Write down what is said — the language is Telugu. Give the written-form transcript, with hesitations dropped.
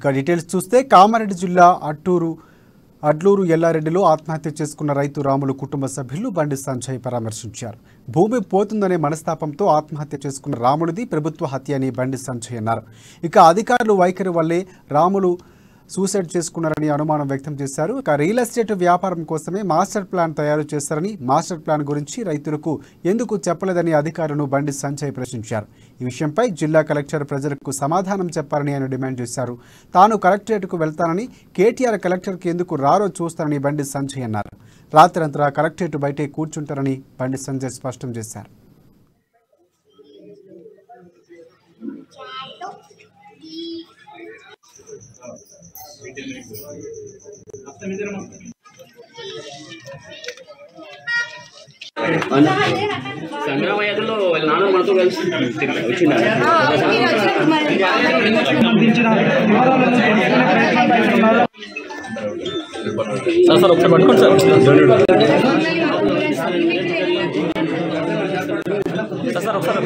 ఇక డీటెయిల్స్ చూస్తే కామారెడ్డి జిల్లా అడ్లూరు ఎల్లారెడ్డిలో ఆత్మహత్య చేసుకున్న రైతు రాములు కుటుంబ సభ్యులు బండి సంజయ్ పరామర్శించారు. భూమి పోతుందనే మనస్తాపంతో ఆత్మహత్య చేసుకున్న రాముడిది ప్రభుత్వ హత్య అని బండి సంజయ్ అన్నారు. ఇక అధికారులు వైఖరి వల్లే రాములు సూసైడ్ చేసుకున్నారని అనుమానం వ్యక్తం చేశారు. ఇక రియల్ ఎస్టేట్ వ్యాపారం కోసమే మాస్టర్ ప్లాన్ తయారు చేశారని, మాస్టర్ ప్లాన్ గురించి రైతులకు ఎందుకు చెప్పలేదని అధికారులను బండి సంజయ్ ప్రశ్నించారు. ఈ విషయంపై జిల్లా కలెక్టర్ ప్రజలకు సమాధానం చెప్పాలని ఆయన డిమాండ్ చేశారు. తాను కలెక్టరేట్కు వెళ్తానని, కేటీఆర్ కలెక్టర్కి ఎందుకు రారో చూస్తారని బండి సంజయ్ అన్నారు. రాత్రంతా కలెక్టరేట్ బయటే కూర్చుంటారని బండి సంజయ్ స్పష్టం చేశారు. సంగ్రామయాత్రలో వాళ్ళ నాన్న మనతో కలిసి వచ్చిండ సార్ ఒకసారి పట్టుకోండి సార్ ఒకసారి